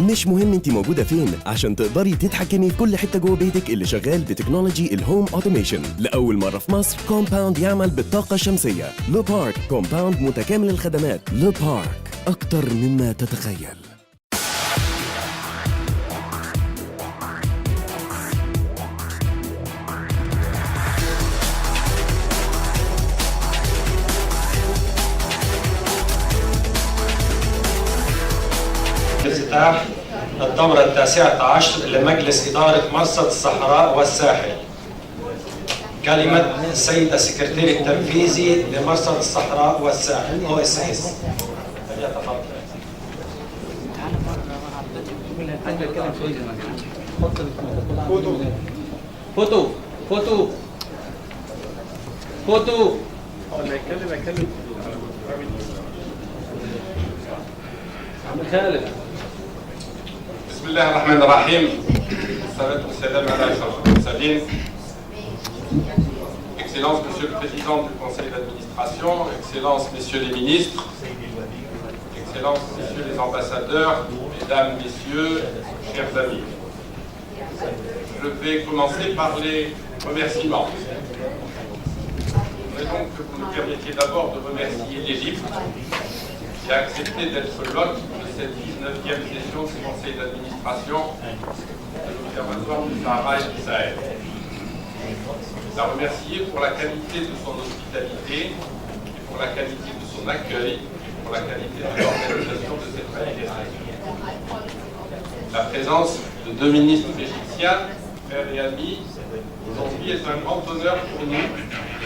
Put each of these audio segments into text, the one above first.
مش مهم انت موجودة فين عشان تقدري تتحكمي في كل حتة جوه بيتك اللي شغال بتكنولوجي الهوم اوتوميشن. لأول مرة في مصر كومباوند يعمل بالطاقة الشمسية. لو بارك كومباوند متكامل الخدمات. لو بارك أكتر مما تتخيل. افتتاح الدورة 19 لمجلس إدارة مرصد الصحراء والساحل. كلمة السيد السكرتير التنفيذي لمرصد الصحراء والساحل OSS. فوتو بسم الله الرحمن الرحيم. الصلاة والسلام على أشرف المرسلين. Excellence, Monsieur le Président du Conseil d'administration, Excellences, Messieurs les ministres, Excellences, Messieurs les ambassadeurs, Mesdames, Messieurs, chers amis. Je vais commencer par les remerciements. Je voudrais donc que vous nous permettiez d'abord de remercier l'Égypte qui a accepté d'être l'hôte de cette 19e session du Conseil d'administration de l'Observatoire du Sahara et du Sahel. La remercier pour la qualité de son hospitalité, et pour la qualité de son accueil, pour la qualité de l'organisation de cette manifestation. La présence de deux ministres égyptiens, frères et amis, aujourd'hui est un grand honneur pour nous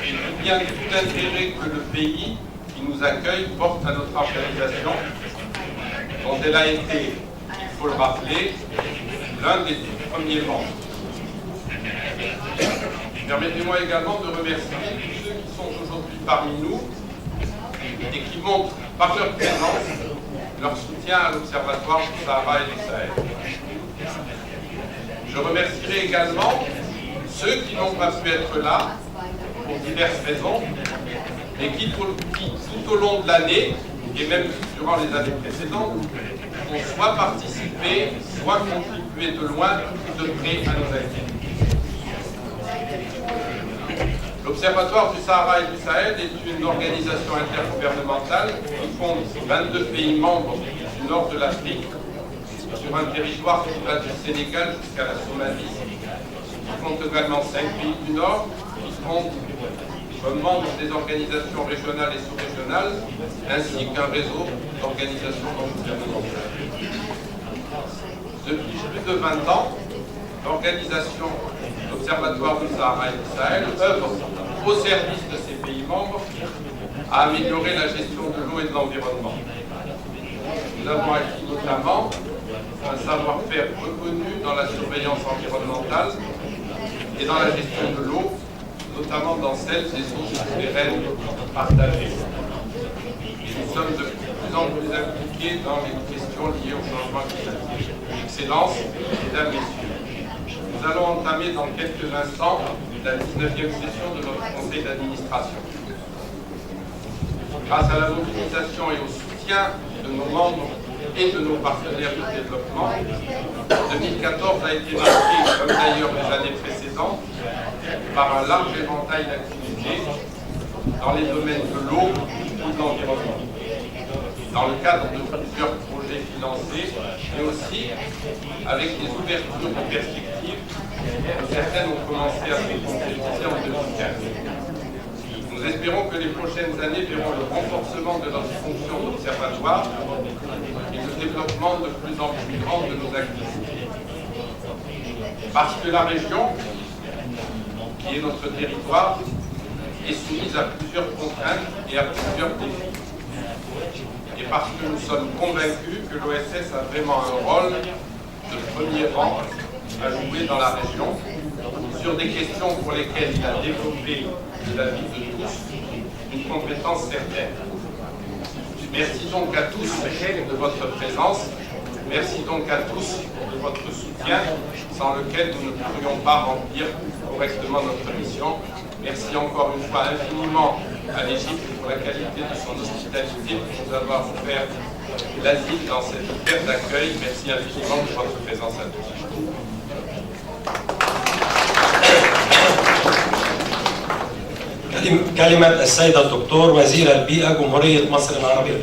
et dit bien tout l'intérêt que le pays qui nous accueille porte à notre organisation, dont elle a été, il faut le rappeler, l'un des premiers membres. Permettez-moi également de remercier tous ceux qui sont aujourd'hui parmi nous et qui montrent par leur présence leur soutien à l'Observatoire du Sahara et du Sahel. Je remercierai également ceux qui n'ont pas pu être là pour diverses raisons, mais qui tout au long de l'année, et même durant les années précédentes, ont soit participé, soit contribué de loin ou de près à nos activités. L'Observatoire du Sahara et du Sahel est une organisation intergouvernementale qui compte 22 pays membres du nord de l'Afrique, sur un territoire qui va du Sénégal jusqu'à la Somalie. Il compte également 5 pays du nord qui comptent comme membres des organisations régionales et sous-régionales, ainsi qu'un réseau d'organisations non gouvernementales. Depuis plus de 20 ans, l'organisation l'Observatoire du Sahara et du Sahel œuvre au service de ses pays membres à améliorer la gestion de l'eau et de l'environnement. Nous avons acquis notamment un savoir-faire reconnu dans la surveillance environnementale et dans la gestion de l'eau, notamment dans celle des eaux souterraines partagées. Et nous sommes de plus en plus impliqués dans les questions liées au changement climatique. Excellences, Mesdames, Messieurs, nous allons entamer dans quelques instants la 19e session de notre conseil d'administration. Grâce à la mobilisation et au soutien de nos membres et de nos partenaires de développement, 2014 a été marqué, comme d'ailleurs les années précédentes, par un large éventail d'activités dans les domaines de l'eau ou de l'environnement, dans le cadre de plusieurs projets financés, mais aussi avec des ouvertures de perspectives dont certaines ont commencé à se concrétiser en 2015. Nous espérons que les prochaines années verront le renforcement de notre fonction d'observatoire et le développement de plus en plus grand de nos activités. Parce que la région, qui est notre territoire, est soumise à plusieurs contraintes et à plusieurs défis. Et parce que nous sommes convaincus que l'OSS a vraiment un rôle de premier rang à jouer dans la région sur des questions pour lesquelles il a développé de la vie de tous une compétence certaine. Merci donc à tous de votre présence, merci donc à tous de votre soutien, sans lequel nous ne pourrions pas remplir correctement notre mission. Merci encore une fois infiniment à l'Égypte pour la qualité de son hospitalité, pour nous avoir offert classique dans cette perte d'accueil. Merci infiniment de votre présence à tous. كلمة السيدة الدكتور وزير البيئة جمهورية مصر العربية.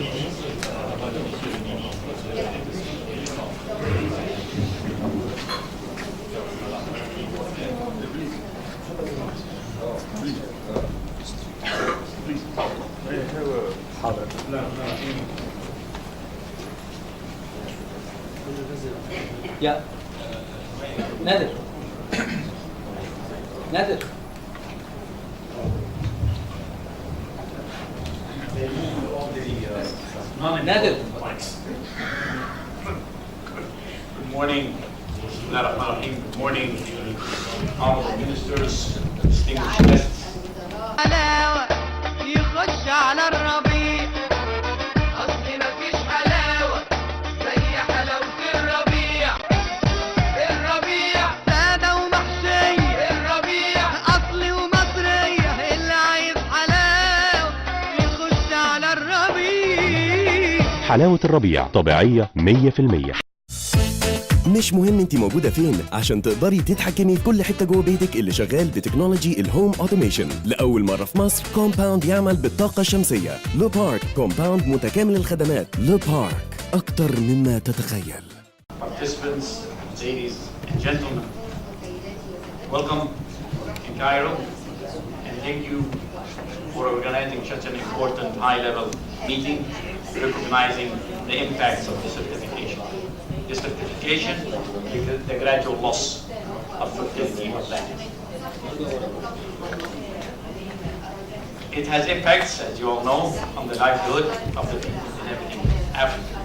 يا نادر نادر نادر. Good morning. Good morning, honorable ministers, distinguished guests. حلاوة يخش على الربيع أصل مفيش حلاوة زي حلاوة الربيع. الربيع سادة ومحشية، الربيع أصلي ومصرية، اللي عايز حلاوة يخش على الربيع. حلاوة الربيع طبيعية 100%. مش مهم انت موجودة فين عشان تقدري تتحكمي في كل حتة جوه بيتك اللي شغال بتكنولوجي الهوم اوتوميشن. لأول مرة في مصر كومباوند يعمل بالطاقة الشمسية. لو بارك كومباوند متكامل الخدمات. لو بارك أكتر مما تتخيل. Participants, ladies and gentlemen, welcome in Cairo, and thank you for organizing such an important high-level meeting recognizing the impacts of desertification. Desertification is the gradual loss of fertility of land. It has impacts, as you all know, on the livelihood of the people inhabiting Africa.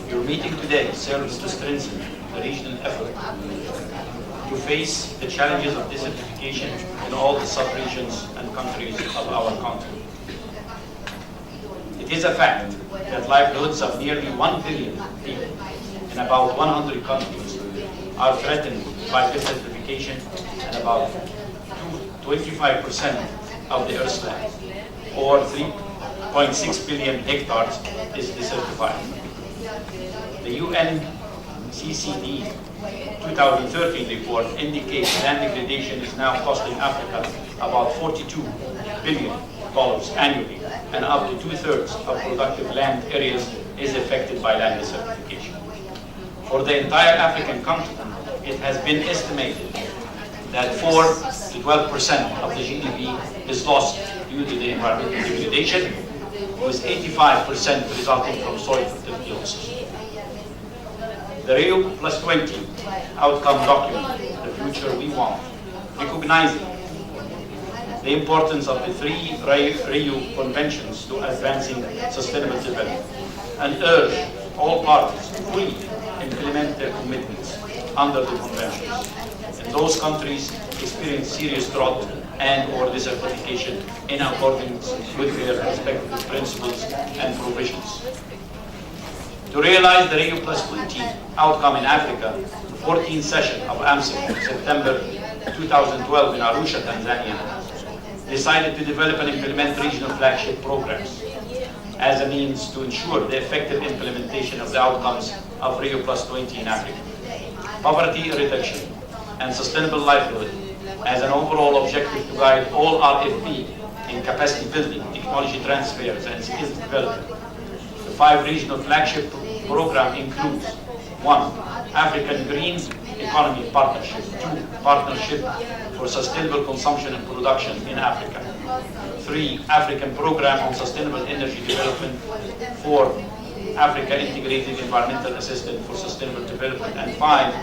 Your meeting today serves to strengthen the regional effort to face the challenges of desertification in all the sub-regions and countries of our continent. It is a fact that livelihoods of nearly 1 billion people in about 100 countries are threatened by desertification, and about 25% of the Earth's land, or 3.6 billion hectares, is desertified. The UNCCD 2013 report indicates land degradation is now costing Africa about $42 billion annually, and up to 2/3 of productive land areas is affected by land desertification. For the entire African continent, it has been estimated that 4 to 12% of the GDP is lost due to the environmental degradation, with 85% resulting from soil fertility losses. The Rio +20 outcome document, The Future We Want, recognizing the importance of the 3 Rio Conventions to advancing sustainable development, and urge all parties to fully implement their commitments under the conventions. And those countries experience serious drought and/or desertification in accordance with their respective principles and provisions. To realize the Rio +20 outcome in Africa, the 14th session of AMSEC in September 2012 in Arusha, Tanzania, decided to develop and implement regional flagship programs as a means to ensure the effective implementation of the outcomes of Rio +20 in Africa. Poverty reduction and sustainable livelihood as an overall objective to guide all RFP in capacity building, technology transfers, and skills development. The 5 regional flagship program includes 1. African Green Economy Partnership, 2. Partnership for Sustainable Consumption and Production in Africa, 3. African Program on Sustainable Energy Development, 4. Africa Integrated Environmental Assistance for Sustainable Development, and 5.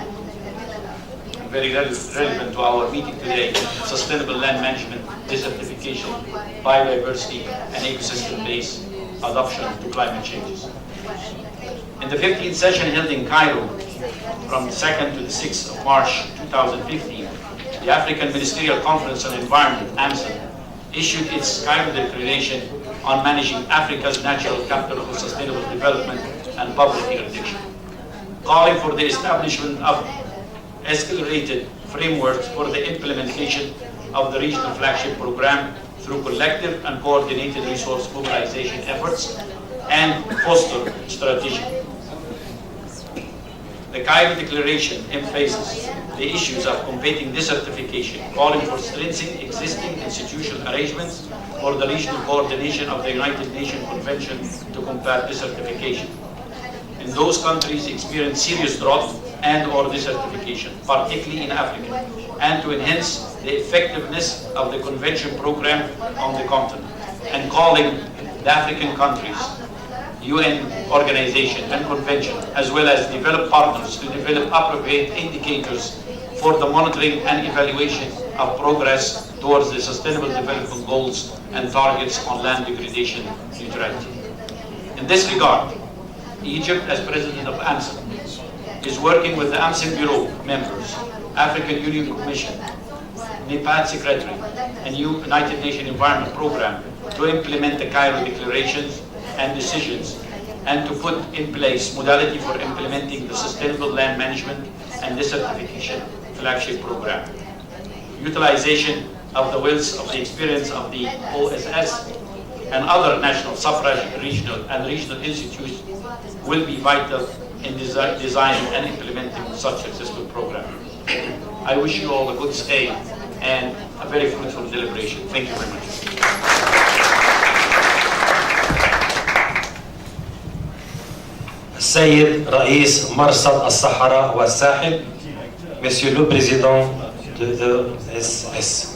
Very relevant to our meeting today, sustainable land management, desertification, biodiversity, and ecosystem-based adaptation to climate changes. In the 15th session held in Cairo from the 2nd to the 6th of March 2015, the African Ministerial Conference on Environment, AMSEC, issued its Cairo Declaration on managing Africa's natural capital for sustainable development and poverty reduction, calling for the establishment of accelerated frameworks for the implementation of the regional flagship program through collective and coordinated resource mobilization efforts, and foster strategy. The Cairo Declaration emphasizes the issues of combating desertification, calling for strengthening existing institutional arrangements for the regional coordination of the United Nations Convention to combat desertification. In those countries experience serious drought and or desertification, particularly in Africa, and to enhance the effectiveness of the convention program on the continent, and calling the African countries, UN organization and convention, as well as developed partners to develop appropriate indicators for the monitoring and evaluation of progress towards the Sustainable Development Goals and targets on land degradation neutrality. In this regard, Egypt, as President of AMSEM, is working with the AMSEM Bureau members, African Union Commission, NEPAD Secretary, and United Nations Environment Program to implement the Cairo Declarations and decisions, and to put in place modality for implementing the Sustainable Land Management and Desertification Flagship Program. Utilization of the wealth of the experience of the OSS and other national, sub-regional and regional institutes will be vital in designing and implementing such successful program. I wish you all a good stay and a very fruitful deliberation. Thank you very much. السيد رئيس مرصد الصحراء والساحل Monsieur le Président de SS.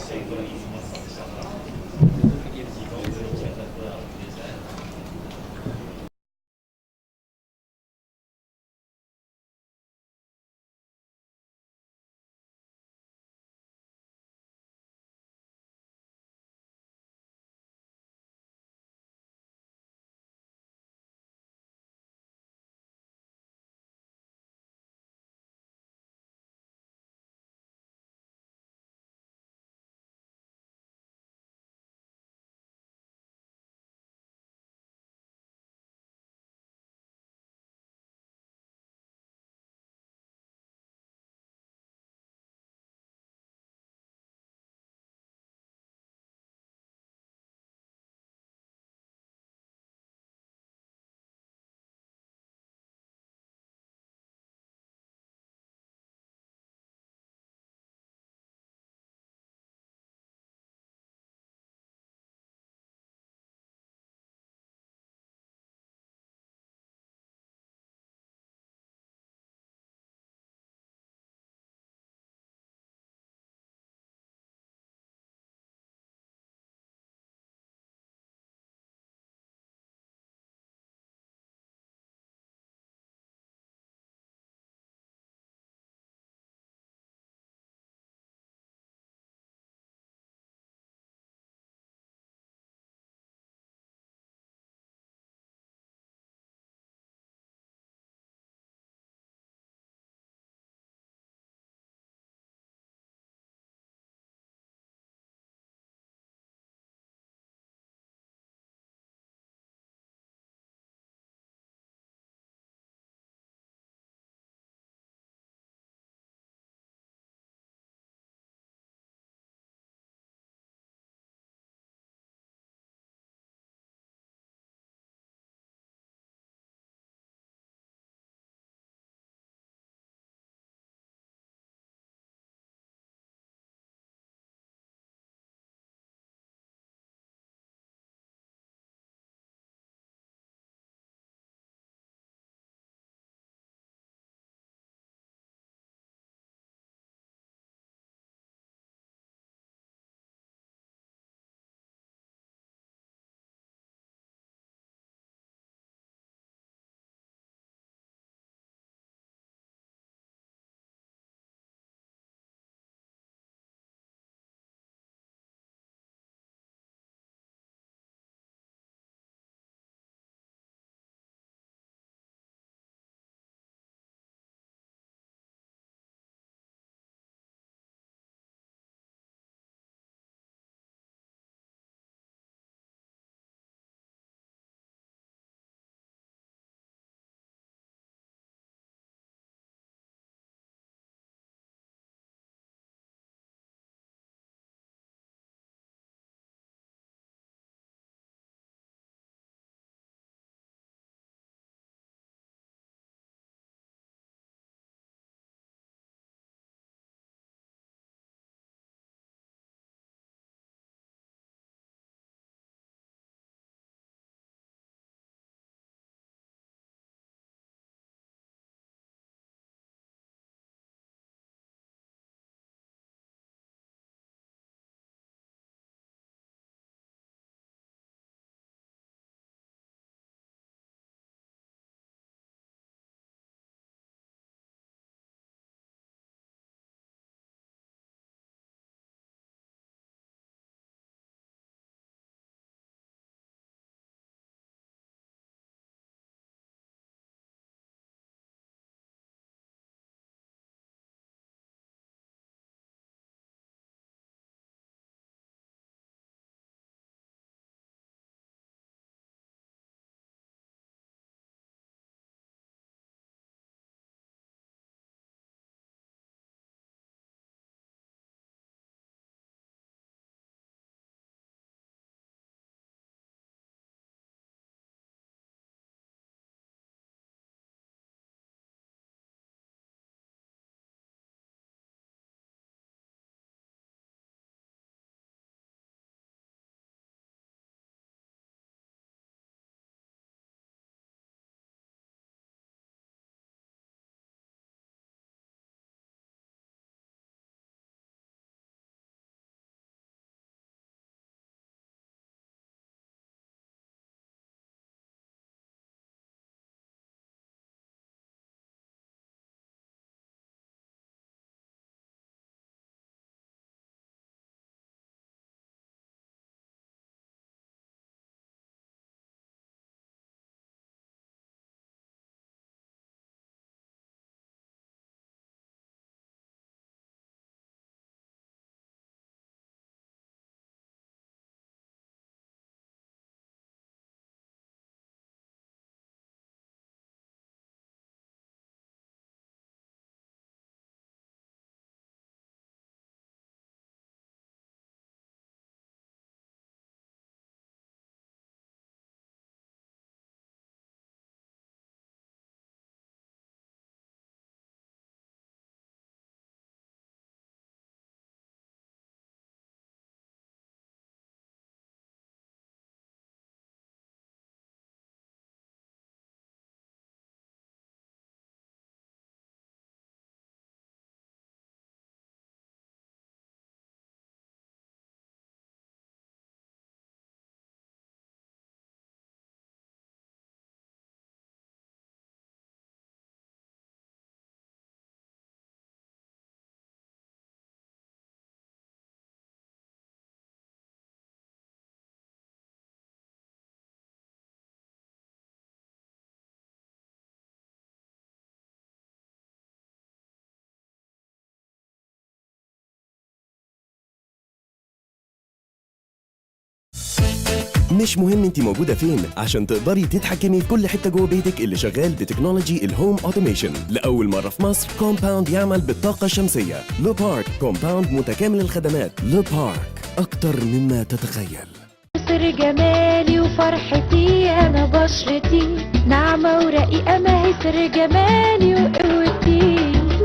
مش مهم انت موجودة فين عشان تقدري تتحكمي في كل حتة جوه بيتك اللي شغال بتكنولوجي الهوم اوتوميشن. لأول مرة في مصر كومباوند يعمل بالطاقة الشمسية. لو بارك كومباوند متكامل الخدمات. لو بارك أكتر مما تتخيل. مصر جمالي وفرحتي، أنا بشرتي ناعمة ورقيقة، ما هي سر جمالي وقوتي.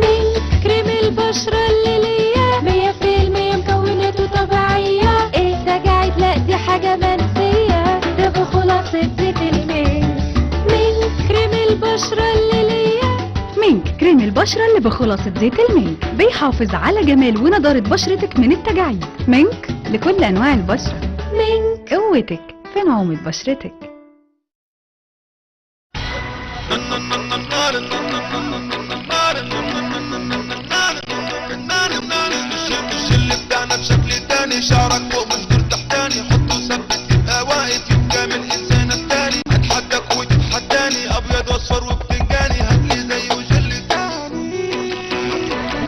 من كريم البشرة اللي ليا 100% مكوناته طبيعية. ايه سجعت؟ لا دي حاجة منسية، ده بخلاصة زيت المنك. من كريم البشرة اللي ليا. مينك كريم البشرة اللي بخلاصة زيت المينك بيحافظ على جمال ونضارة بشرتك من التجاعيد. مينك لكل أنواع البشرة. مينك قوتك في نعومة بشرتك. الجل بتاعنا بشكل تاني، شعرك فوق مش دور تحتاني، حطه ثبت يبقى واقف، يبقى من الانسان التاني. اتحداك وتتحداني، ابيض واصفر وبتنجاني، هاتلي زيه جل تاني.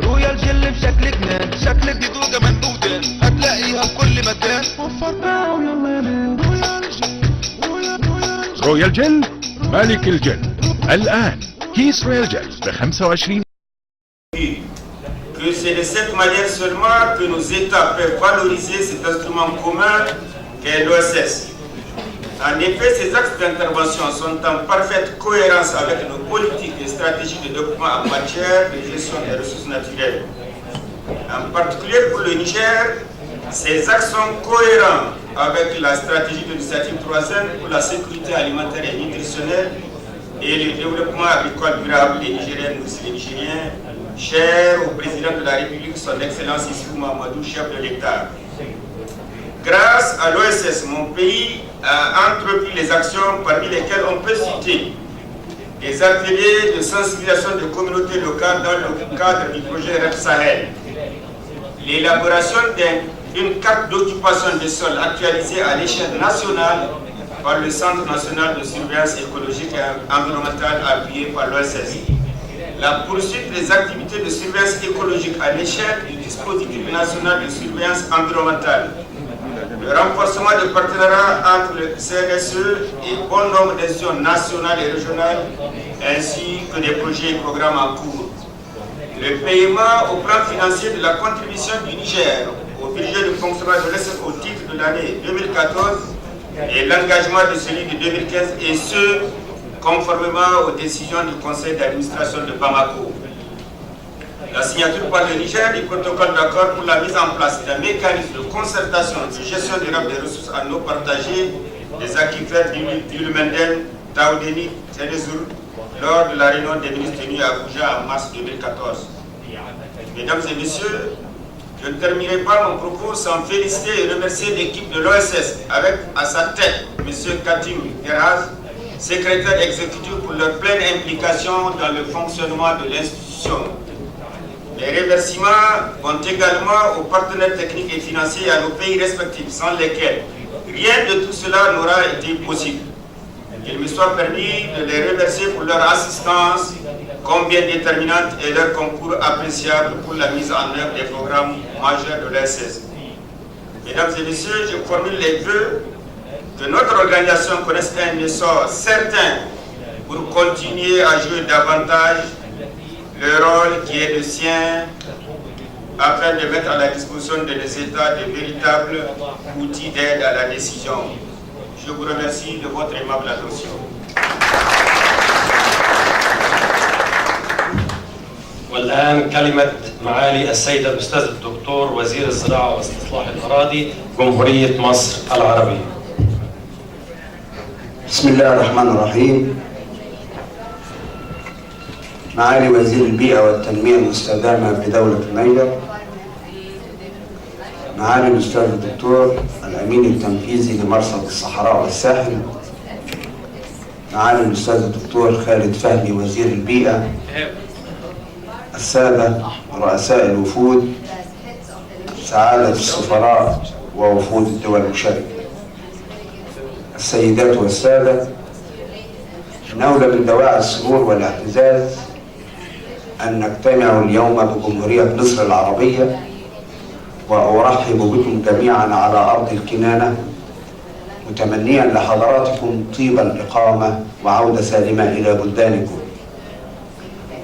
رويال جل بشكل جنان، شكل جديد وجمال بودان، هتلاقيها في كل مكان. وفر بقى ويلا نام. رويال جل ملك الجل الآن. كيس رويال جل ب25. Que c'est de cette manière seulement que nos États peuvent valoriser cet instrument commun qu'est l'OSS. En effet, ces axes d'intervention sont en parfaite cohérence avec nos politiques et stratégies de développement en matière de gestion des ressources naturelles. En particulier pour le Niger, ces axes sont cohérents avec la stratégie de l'initiative 3M pour la sécurité alimentaire et nutritionnelle et le développement agricole durable des Nigériennes et des Nigériens, cher au président de la République, son Excellence Issou Mahamadou, chef de l'État. Grâce à l'OSS, mon pays a entrepris les actions parmi lesquelles on peut citer des ateliers de sensibilisation de communautés locales dans le cadre du projet REP Sahel, l'élaboration d'une carte d'occupation des sols actualisée à l'échelle nationale par le Centre national de surveillance écologique et environnementale appuyé par l'OSS. La poursuite des activités de surveillance écologique à l'échelle du dispositif national de surveillance environnementale. Le renforcement de partenariat entre le CNSE et bon nombre d'institutions nationales et régionales, ainsi que des projets et programmes en cours. Le paiement au plan financier de la contribution du Niger au budget de fonctionnement de l'OSS au titre de l'année 2014 et l'engagement de celui de 2015, et ce, conformément aux décisions du conseil d'administration de Bamako. La signature par le Niger du protocole d'accord pour la mise en place d'un mécanisme de concertation de gestion durable des ressources en eau partagées des aquifères d'Ulmenden, Taoudeni, Ténézour, lors de la réunion des ministres tenue à Abuja en mars 2014. Mesdames et messieurs, je ne terminerai pas mon propos sans féliciter et remercier l'équipe de l'OSS avec à sa tête M. Katim Geraz, secrétaire exécutif, pour leur pleine implication dans le fonctionnement de l'institution. Les remerciements vont également aux partenaires techniques et financiers et à nos pays respectifs, sans lesquels rien de tout cela n'aura été possible. Qu'il me soit permis de les remercier pour leur assistance, combien déterminante, et leur concours appréciable pour la mise en œuvre des programmes majeurs de l'OSS. Mesdames et messieurs, je formule les vœux que notre organisation connaisse un essor certain pour continuer à jouer davantage le rôle qui est le sien afin de mettre à la disposition de nos États de véritables outils d'aide à la décision. Je vous remercie de votre aimable attention. والآن كلمة معالي السيد الأستاذ الدكتور وزير الزراعة واستصلاح الأراضي جمهورية مصر العربية. بسم الله الرحمن الرحيم. معالي وزير البيئة والتنمية المستدامة بدولة النيجر، معالي الأستاذ الدكتور الأمين التنفيذي لمرصد الصحراء والساحل، معالي الأستاذ الدكتور خالد فهمي وزير البيئة، السادة رؤساء الوفود، سعادة السفراء ووفود الدول المشاركة، السيدات والسادة، إنه من دواعي السرور والاعتزاز أن نجتمع اليوم بجمهورية مصر العربية، وأرحب بكم جميعا على أرض الكنانة متمنيا لحضراتكم طيب الإقامة وعودة سالمة إلى بلدانكم.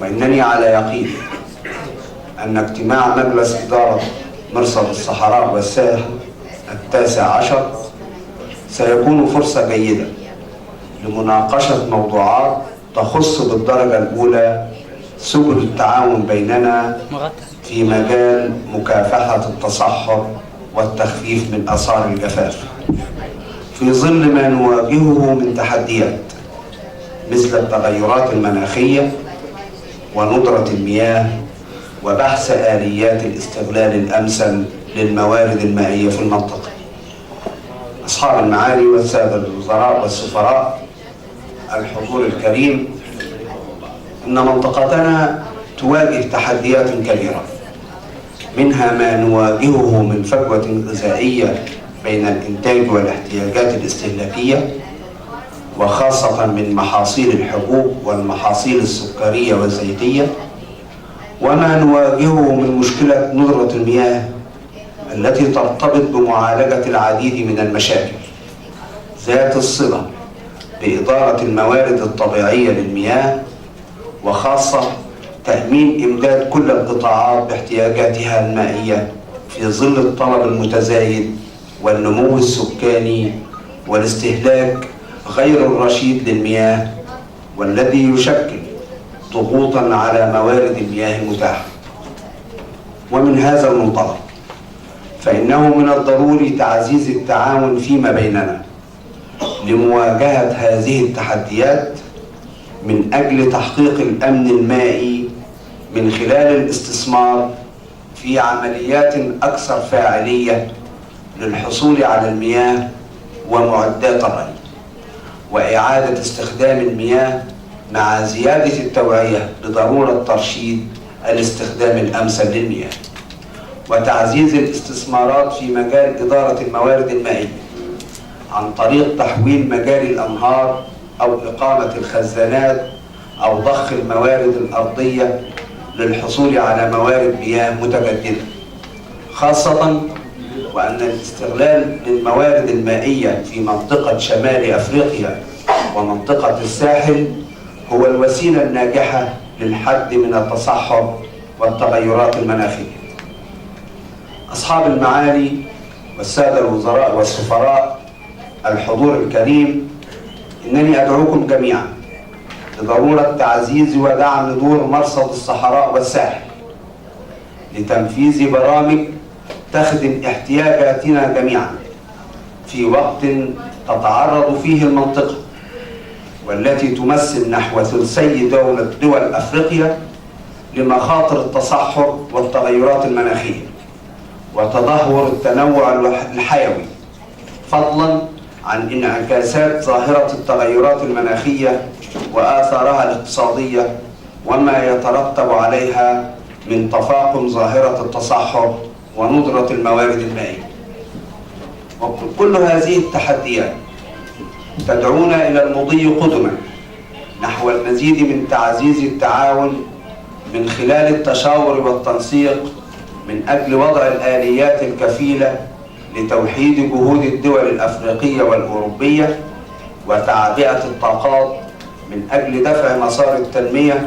وإنني على يقين أن اجتماع مجلس إدارة مرصد الصحراء والساحل 19 سيكون فرصة جيدة لمناقشة موضوعات تخص بالدرجة الأولى سبل التعاون بيننا في مجال مكافحة التصحر والتخفيف من آثار الجفاف في ظل ما نواجهه من تحديات مثل التغيرات المناخية وندرة المياه وبحث آليات الاستغلال الأمثل للموارد المائية في المنطقة. أصحاب المعالي والسادة الوزراء والسفراء، الحضور الكريم، إن منطقتنا تواجه تحديات كبيرة، منها ما نواجهه من فجوة غذائية بين الإنتاج والاحتياجات الاستهلاكية، وخاصة من محاصيل الحبوب والمحاصيل السكرية والزيتية، وما نواجهه من مشكلة ندرة المياه التي ترتبط بمعالجة العديد من المشاكل ذات الصلة بإدارة الموارد الطبيعية للمياه، وخاصة تأمين إمداد كل القطاعات باحتياجاتها المائية في ظل الطلب المتزايد والنمو السكاني والاستهلاك غير الرشيد للمياه، والذي يشكل ضغوطا على موارد المياه المتاحة. ومن هذا المنطلق فإنه من الضروري تعزيز التعاون فيما بيننا لمواجهة هذه التحديات من أجل تحقيق الأمن المائي من خلال الاستثمار في عمليات أكثر فاعلية للحصول على المياه ومعدات الري، وإعادة استخدام المياه مع زيادة التوعية بضرورة ترشيد الاستخدام الأمثل للمياه، وتعزيز الاستثمارات في مجال إدارة الموارد المائية عن طريق تحويل مجاري الأنهار أو إقامة الخزانات أو ضخ الموارد الأرضية للحصول على موارد مياه متجددة، خاصة وأن الاستغلال للموارد المائية في منطقة شمال أفريقيا ومنطقة الساحل هو الوسيلة الناجحة للحد من التصحر والتغيرات المناخية. أصحاب المعالي والسادة الوزراء والسفراء، الحضور الكريم، إنني أدعوكم جميعا لضرورة تعزيز ودعم دور مرصد الصحراء والساحل لتنفيذ برامج تخدم احتياجاتنا جميعا في وقت تتعرض فيه المنطقة والتي تمثل نحو ثلثي دول أفريقيا لمخاطر التصحر والتغيرات المناخية وتدهور التنوع الحيوي، فضلا عن انعكاسات ظاهرة التغيرات المناخية وآثارها الاقتصادية وما يترتب عليها من تفاقم ظاهرة التصحر وندرة الموارد المائية. وكل هذه التحديات تدعونا إلى المضي قدما نحو المزيد من تعزيز التعاون من خلال التشاور والتنسيق من أجل وضع الآليات الكفيلة لتوحيد جهود الدول الأفريقية والأوروبية وتعبئة الطاقات من أجل دفع مسار التنمية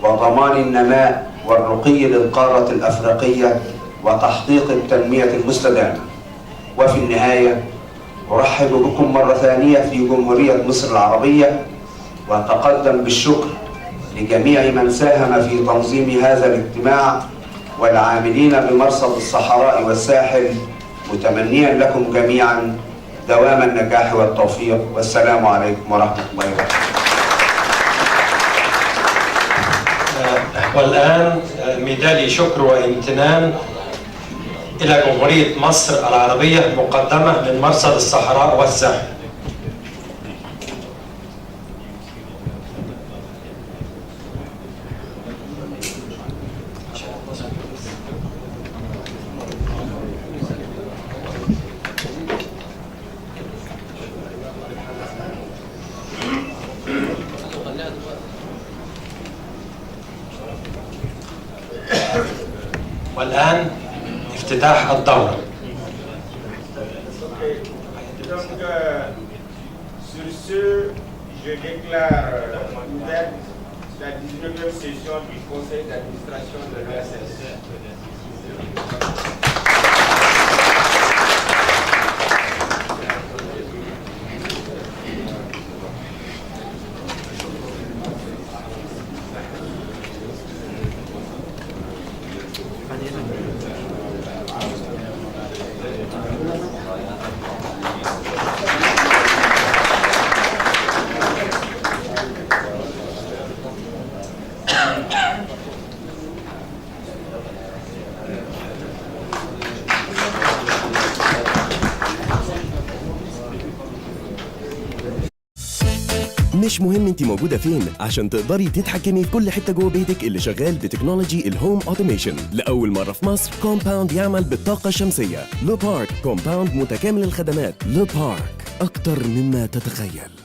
وضمان النماء والرقي للقارة الأفريقية وتحقيق التنمية المستدامة. وفي النهاية أرحب بكم مرة ثانية في جمهورية مصر العربية، وأتقدم بالشكر لجميع من ساهم في تنظيم هذا الاجتماع والعاملين بمرصد الصحراء والساحل، متمنيا لكم جميعا دوام النجاح والتوفيق، والسلام عليكم ورحمة الله وبركاته. والآن ميدالي شكر وامتنان إلى جمهورية مصر العربية مقدمة من مرصد الصحراء والساحل. والآن افتتاح الدورة. ce, je déclare ouverte la 19e session du conseil d'administration de l'ESS. مش مهم انت موجودة فين عشان تقدري تتحكمي في كل حتة جوه بيتك اللي شغال بتكنولوجي الهوم اوتوميشن. لأول مرة في مصر كومباوند يعمل بالطاقة الشمسية. لو بارك كومباوند متكامل الخدمات. لو بارك أكتر مما تتخيل.